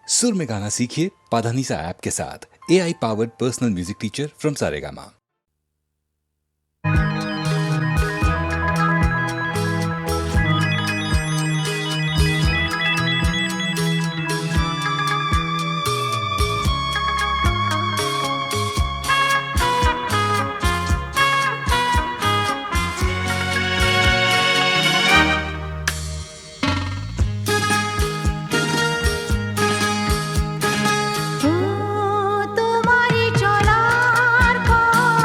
सुर में गाना सीखिए पाधानीसा ऐप के साथ। AI powered personal music teacher from Saregama. তোমারি চলার পথ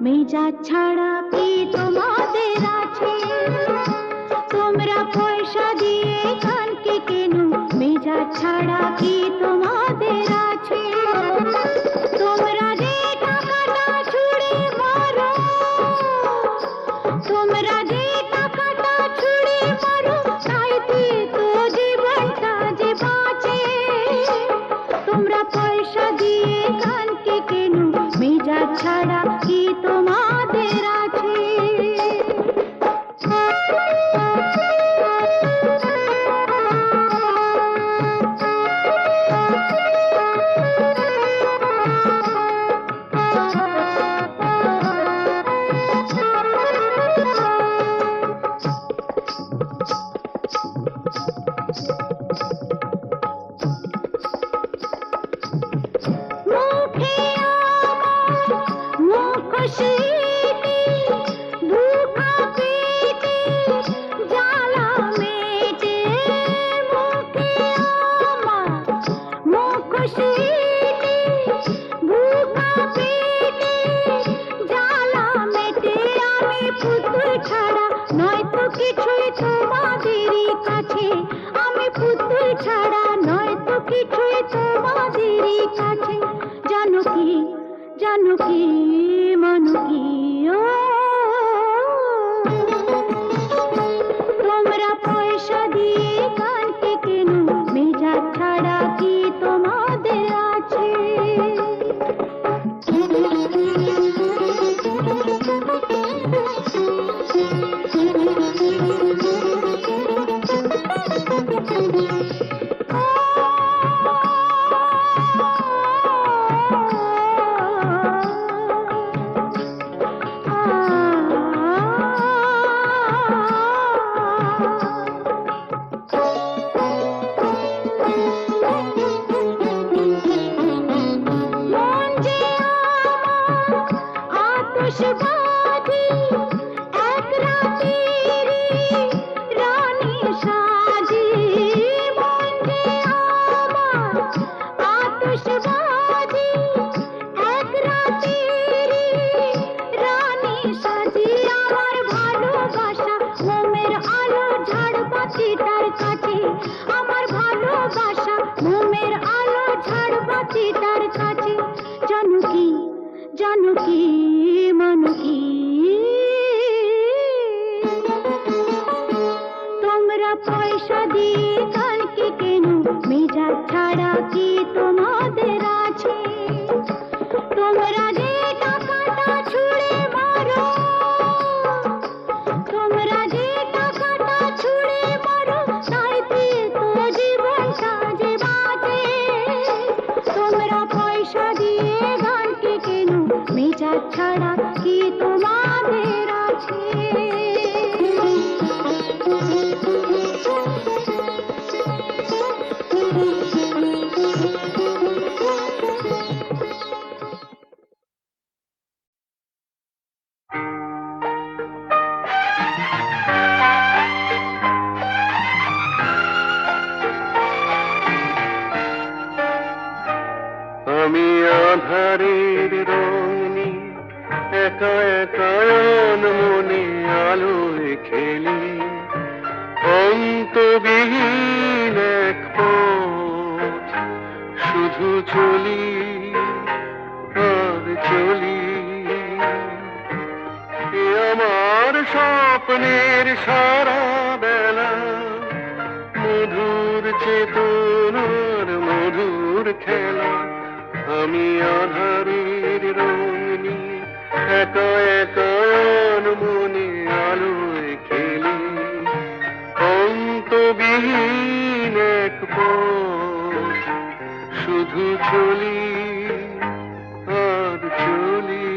মেজাজ ছাড়া কি তোমাদের আছে? তোমরা পয়সা দিয়ে কানকে কেন? মেজাজ ছাড়া কি তোমাদের আছে? তোমরা যে টাকাটা ছুঁড়ে মারো, তোমরা যে টাকাটা ছুঁড়ে মারো, তাইতে তো জীবনটা যে বাঁচে। তোমরা পয়সা দিয়ে কানকে কেন? মেজাজ ছাড়া কি তোমাদের আছে? কিছুই তোমাদেরই কাছে আমি পুতুল ছাড়া নয়তো কিছুই তোমাদেরই কাছে। জানো কি মানো কি ও, তোমরা পয়সা দিয়ে কানকে কেন? মেজাজ ছাড়া কি তোমাদের আছে? আতশবাজি এক রাতেরই রানী সাজি, মন যে আমার আতশবাজি এক রাতেরই রানী সাজি। আমার ভালোবাসা মোমের আলো ঝাড়বাতিটার কাছে, আমার ভালোবাসা মোমের আলো ঝাড়বাতিটার কাছে। জানো কি মানো কি, তোমরা পয়সা দিয়ে কানকে কেন? মেজাজ ছাড়া কি তোমাদের আছে? তোমরা যে টাকাটা ছুঁড়ে মারো, তোমরা যে টাকাটা ছুঁড়ে মারো, তাইতে তো জীবনটা যে বাঁচে। তোমরা পয়সা দিয়ে গানকে কেন? মেজাজ ছাড়া কি তোমাদের আছে? আমি আধারের রঙে একা একা মনে আলোয় খেলি, অন্তবিহীন এক পথ শুধু চলি আর চলি। এ আমার স্বপ্নের সারা বেলা, মধুর চেতনার মধুর খেলা। আমি আধারের রং নিয়ে একা একা মনে আলোয় খেলি, অন্তবিহীন এক পথ শুধু চলি আর চলি।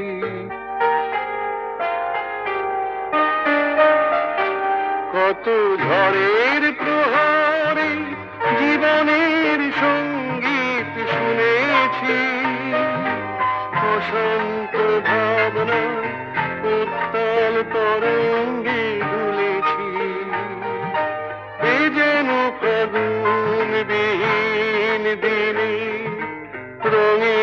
কত ঝড়ের প্রহারে জীবনের সঙ্গীত শুনেছি, অশান্ত ভাবনা উত্তাল তরঙ্গে দুলেছি। এ যেন ফাগুন বিহীন দিনে রঙে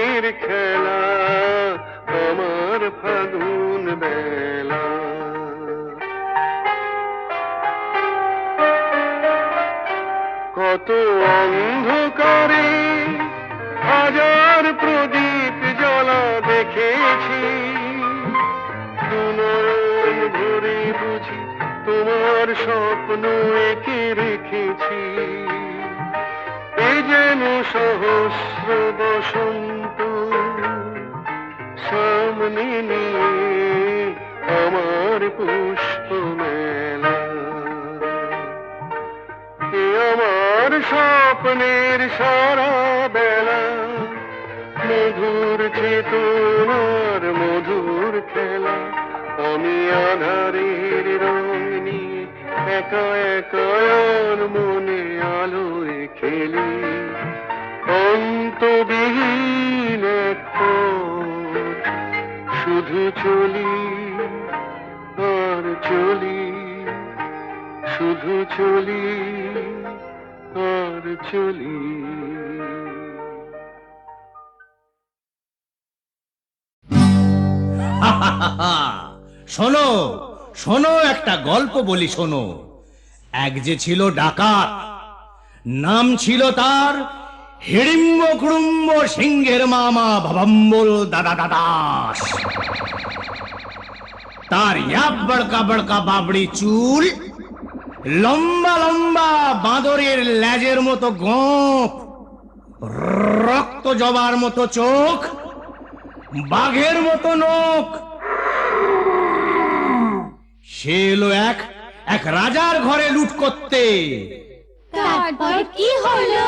যেন সহস্র বসন্ত সামনে নিয়ে আমার পুষ্প মেলা। এ আমার স্বপ্নের সারা বেলা, মধুর চেতনার মধুর খেলা। আমি আধারের রং নিয়ে একা একা আর মনে আলোয় খেলি। অন্তবিহীন এক পথ শুধু চলি আর চলি, শুধু চলি আর চলি। শোনো শোনো, একটা গল্প বলি শোনো। এক যে ছিল ডাকাত, নাম ছিল তার হিড়িম্ব কুড়ুম্ব সিংহের মামা ভবম্বল দাদা দাদাস। তার ইয়াব বড়কা বড়কা বাবড়ি চুল, লম্বা লম্বা বাঁদরের লেজের মতো গোঁফ, রক্ত জবার মতো চোখ, বাঘের মতো নখ। সে এলো এক রাজার ঘরে লুট করতে। তারপর কি হলো?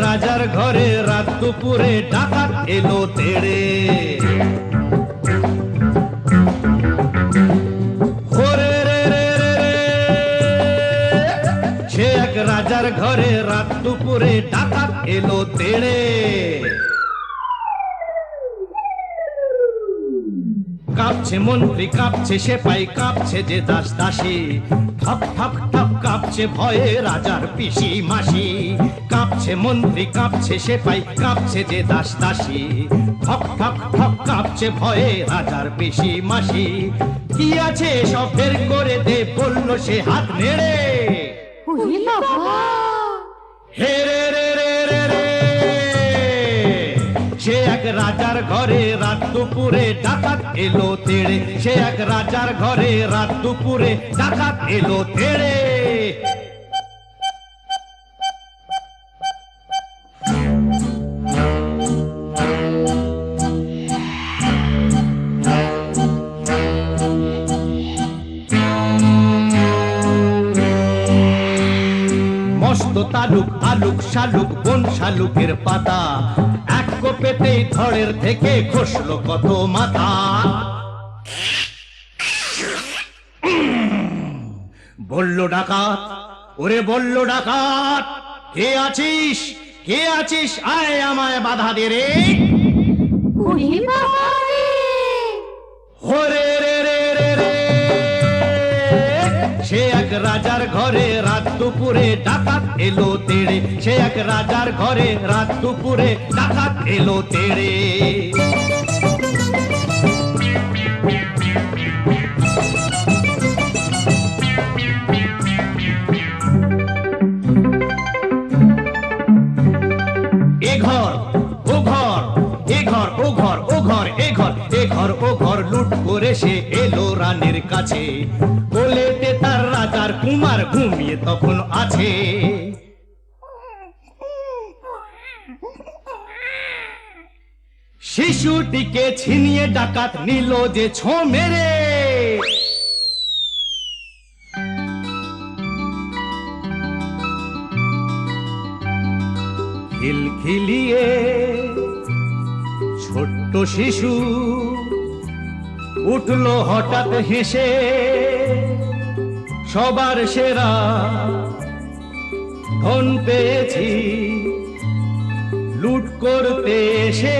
রাজার ঘরে রাত দুপুরে ডাকাত এলো তেড়ে। সে এক রাজার ঘরে রাত দুপুরে ডাকাত এলো তেড়ে। কাঁপছে মন্ত্রী, কাঁপছে সেপাই, কাঁপছে যে দাস দাসী। ঠক ঠক ঠক কাঁপছে ভয়ে রাজার পিসি মাসি। কাঁপছে মন্ত্রী, কাঁপছে সেপাই, কাঁপছে যে দাস দাসী। ঠক ঠক ঠক কাঁপছে ভয়ে রাজার পিসি মাসি। কি আছে সব বের করে দে, বলল সে হাত নেড়ে। ওরে বাবা! হে রে রে রে রে রে। সে এক রাজার ঘরে রাত দুপুরে ডাকাত এলো তেড়ে। সে এক রাজার ঘরে রাত দুপুরে ডাকাত এলো তেড়ে। মস্ত তালুক আলুক শালুক বন শালুকের পাতা, এক কোপেতেই ধড়ের থেকে খসলো কত মাথা। বলল ডাকাত, ওরে বলল ডাকাত, কে আছিস কে আছিস, আয় আমায় বাধা দে রে। ওরে বাবা রে! ওরে রে রে রে রে। সে এক রাজার ঘরে রাত দুপুরে ডাকাত এলো তেড়ে। সে এক রাজার ঘরে রাত দুপুরে ডাকাত এলো তেড়ে। এ ঘর ও ঘর, এ ঘর ও ঘর, ও ঘর এ ঘর, এ ঘর ও ঘর লুট করে সে এলো রানীর কাছে। কোলেতে তার রাজার কুমার ঘুমিয়ে তখন আছে। শিশুটিকে ছিনিয়ে ডাকাত নিল যে ছো মেরে। খিলখিলিয়ে ছোট্ট শিশু উঠলো হঠাৎ হেসে। সবার সেরা ধন পেয়েছি লুট করতে এসে।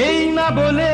এই না বলে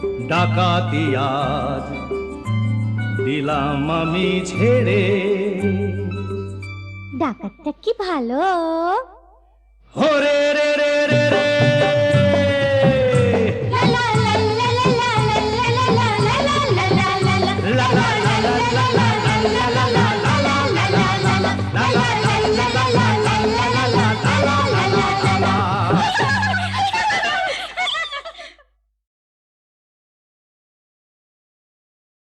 ডাকাতি আজ দিলাম আমি ছেড়ে। ডাকাতটা কি ভালো। ওরে রে রে রে রে